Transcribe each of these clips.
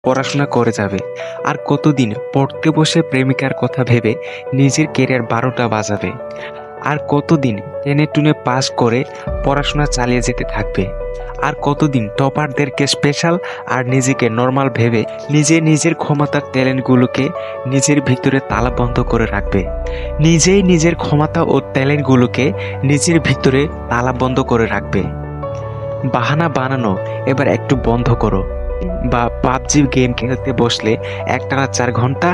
পড়াশোনা করে যাবে। আর কতদিন পড়তে বসে প্রেমিকার কথা ভেবে নিজের ক্যারিয়ার ১২টা বাজাবে। আর কতদিন টেনে টুনে পাস করে পড়াশোনা চালিয়ে যেতে থাকবে। আর কতদিন টপারদেরকে স্পেশাল আর নিজেকে নর্মাল ভেবে নিজের ক্ষমতার ট্যালেন্টগুলোকে নিজের ভিতরে তালাবন্ধ করে রাখবে। নিজেই নিজের ক্ষমতা ও ট্যালেন্টগুলোকে নিজের ভিতরে তালাবন্ধ করে রাখবে। বাহানা বানানো এবার একটু বন্ধ করো। বা পাবজি গেম খেলতে বসলে একটানা ৪ ঘন্টা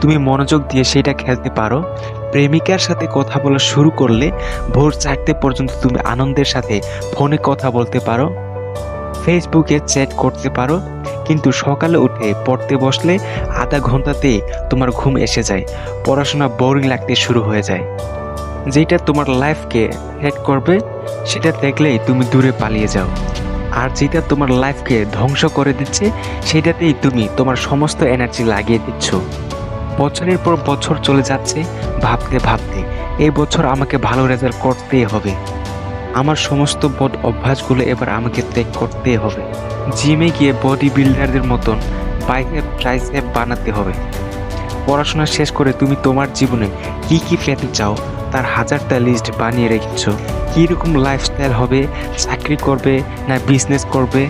তুমি মনোযোগ দিয়ে সেটা খেলতে পারো। প্রেমিকার সাথে কথা বলা শুরু করলে ভোর ৪টে পর্যন্ত তুমি আনন্দের সাথে ফোনে কথা বলতে পারো, ফেসবুকে চ্যাট করতে পারো। কিন্তু সকালে উঠে পড়তে বসলে আধা ঘন্টাতেই তোমার ঘুম এসে যায়, পড়াশোনা বোরিং লাগতে শুরু হয়ে যায়। যেটা তোমার লাইফকে হেড করবে সেটা দেখলেই তুমি দূরে পালিয়ে যাও। আর যেটা তোমার লাইফকে ধ্বংস করে দিচ্ছে সেটাতেই তুমি তোমার সমস্ত এনার্জি লাগিয়ে দিচ্ছ। বছরের পর বছর চলে যাচ্ছে ভাবতে ভাবতে এই বছর আমাকে ভালো রেজাল্ট করতেই হবে। আমার সমস্ত বদ অভ্যাসগুলো এবার আমাকে ত্যাগ করতেই হবে। জিমে গিয়ে বডি বিল্ডারদের মতন বাইসেপ ট্রাইসেপ বানাতে হবে। পড়াশোনা শেষ করে তুমি তোমার জীবনে কি কি পেতে চাও তার হাজারটা লিস্ট বানিয়ে রেখেছ। কীরকম লাইফস্টাইল হবে, চাকরি করবে না বিজনেস করবে,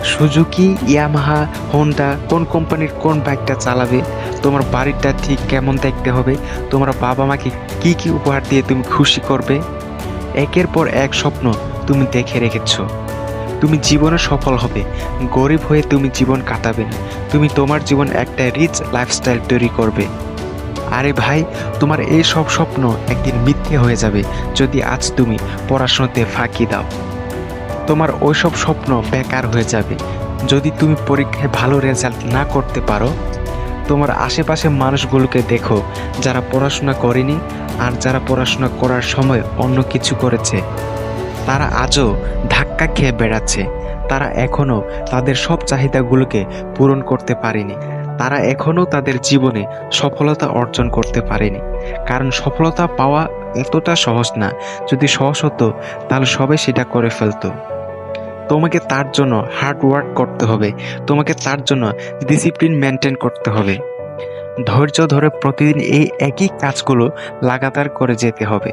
সুজুকি, ইয়ামাহা, হোন্ডা কোন কোম্পানির কোন বাইকটা চালাবে, তোমার বাড়িটা ঠিক কেমন দেখতে হবে, তোমার বাবা মাকে কি কি উপহার দিয়ে তুমি খুশি করবে। একের পর এক স্বপ্ন তুমি দেখে রেখেছ। তুমি জীবনে সফল হবে, গরিব হয়ে তুমি জীবন কাটাবে না। তুমি তোমার জীবন একটা রিচ লাইফস্টাইল তৈরি করবে। আরে ভাই, তোমার এই সব স্বপ্ন একদিন মিথ্যে হয়ে যাবে যদি আজ তুমি পড়াশোনাতে ফাঁকি দাও। তোমার ওইসব স্বপ্ন বেকার হয়ে যাবে যদি তুমি পরীক্ষায় ভালো রেজাল্ট না করতে পারো। তোমার আশেপাশে মানুষগুলোকে দেখো যারা পড়াশোনা করেনি আর যারা পড়াশোনা করার সময় অন্য কিছু করেছে। তারা আজও ধাক্কা খেয়ে বেড়াচ্ছে। তারা এখনও তাদের সব চাহিদাগুলোকে পূরণ করতে পারেনি। তারা এখনও তাদের জীবনে সফলতা অর্জন করতে পারেনি। কারণ সফলতা পাওয়া এতটা সহজ না। যদি সহজ হতো তাহলে সবাই সেটা করে ফেলতো। তোমাকে তার জন্য হার্ড ওয়ার্ক করতে হবে। তোমাকে তার জন্য ডিসিপ্লিন মেনটেন করতে হবে। ধৈর্য ধরে প্রতিদিন এই একই কাজগুলো লাগাতার করে যেতে হবে।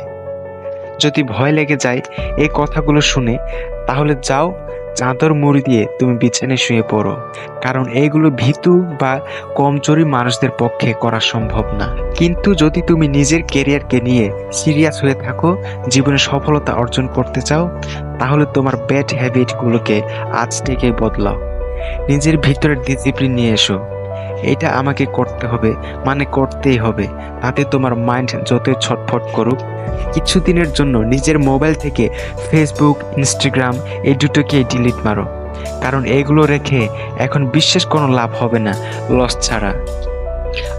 যদি ভয় লেগে যায় এই কথাগুলো শুনে, তাহলে যাও চাদর মুড়ি দিয়ে তুমি বিছানায় শুয়ে পড়ো। কারণ এইগুলো ভীতু বা কমজোরি মানুষদের পক্ষে করা সম্ভব না। কিন্তু যদি তুমি নিজের ক্যারিয়ারকে নিয়ে সিরিয়াস হয়ে থাকো, জীবনে সফলতা অর্জন করতে চাও, তাহলে তোমার ব্যাড হ্যাবিটগুলোকে আজ থেকেই বদলাও। নিজের ভিতরের ডিসিপ্লিন নিয়ে এসো। এটা আমাকে করতে হবে মানে করতেই হবে। তাতে তোমার মাইন্ড যতই ছটফট করুক, কিছুদিনের জন্য নিজের মোবাইল থেকে ফেসবুক, ইনস্টাগ্রাম এই দুটোকে ডিলিট মারো। কারণ এগুলো রেখে এখন বিশেষ কোনো লাভ হবে না, লস ছাড়া।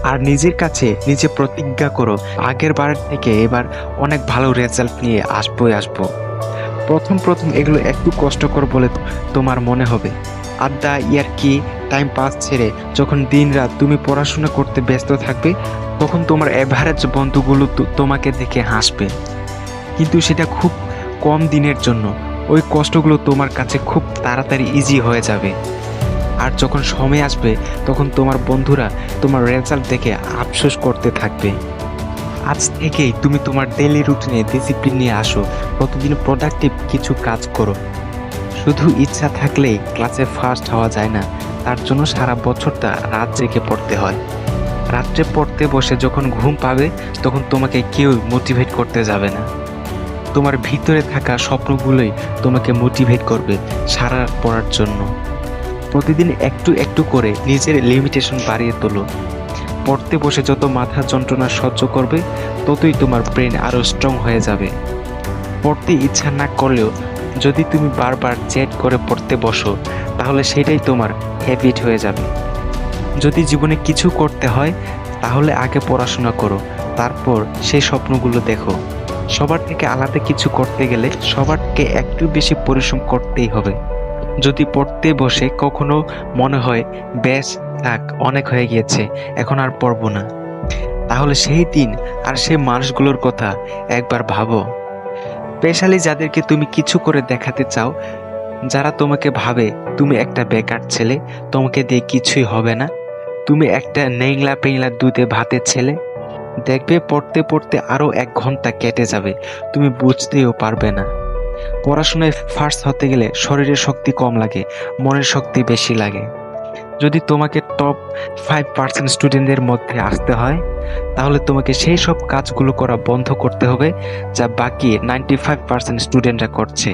আর নিজের কাছে নিজে প্রতিজ্ঞা করো, আগের বারের থেকে এবার অনেক ভালো রেজাল্ট নিয়ে আসবো। প্রথম এগুলো একটু কষ্টকর বলে তোমার মনে হবে। আড্ডা, ইয়ার্কি, টাইম পাস ছেড়ে যখন দিন রাত তুমি পড়াশোনা করতে ব্যস্ত থাকবে, তখন তোমার অ্যাভারেজ বন্ধুগুলো তোমাকে দেখে হাসবে। কিন্তু সেটা খুব কম দিনের জন্য। ওই কষ্টগুলো তোমার কাছে খুব তাড়াতাড়ি ইজি হয়ে যাবে। আর যখন সময় আসবে তখন তোমার বন্ধুরা তোমার রেজাল্ট দেখে আফসোস করতে থাকবে। আজ থেকেই তুমি তোমার ডেইলি রুটিনে ডিসিপ্লিন নিয়ে আসো। প্রতিদিন প্রোডাক্টিভ কিছু কাজ করো। শুধু ইচ্ছা থাকলেই ক্লাসে ফার্স্ট হওয়া যায় না। তার জন্য সারা বছরটা রাত জেগে পড়তে হয়। রাত্রে পড়তে বসে যখন ঘুম পাবে তখন তোমাকে কেউ মোটিভেট করতে যাবে না। তোমার ভিতরে থাকা স্বপ্নগুলোই তোমাকে মোটিভেট করবে সারা পড়ার জন্য। প্রতিদিন একটু একটু করে নিজের লিমিটেশন বাড়িয়ে তোলো। পড়তে বসে যত মাথা যন্ত্রণা সহ্য করবে, ততই তোমার ব্রেন আরও স্ট্রং হয়ে যাবে। পড়তে ইচ্ছা না করলেও যদি তুমি বারবার চ্যাট করে পড়তে বসো, তাহলে সেটাই তোমার হ্যাবিট হয়ে যাবে। যদি জীবনে কিছু করতে হয় তাহলে আগে পড়াশোনা করো, তারপর সেই স্বপ্নগুলো দেখো। সবার থেকে আলাদা কিছু করতে গেলে সবারকে একটু বেশি পরিশ্রম করতেই হবে। যদি পড়তে বসে কখনো মনে হয় ব্যাস থাক, অনেক হয়ে গিয়েছে, এখন আর পড়বো না, তাহলে সেই দিন আর সেই মানুষগুলোর কথা একবার ভাবো। স্পেশালি যাদেরকে তুমি কিছু করে দেখাতে চাও, যারা তোমাকে ভাবে তুমি একটা বেকার ছেলে, তোমাকে দিয়ে কিছুই হবে না, তুমি একটা নেংলা পেংলা দুধে ভাতের ছেলে, দেখবে পড়তে পড়তে আরো 1 ঘন্টা কেটে যাবে, তুমি বুঝতেও পারবে না। পড়াশোনায় ফার্স্ট হতে গেলে শরীরের শক্তি কম লাগে, মনের শক্তি বেশি লাগে। যদি তোমাকে টপ 5% স্টুডেন্টদের মধ্যে আসতে হয়, তাহলে তোমাকে সেই সব কাজগুলো করা বন্ধ করতে হবে যা বাকি 95% স্টুডেন্টরা করছে।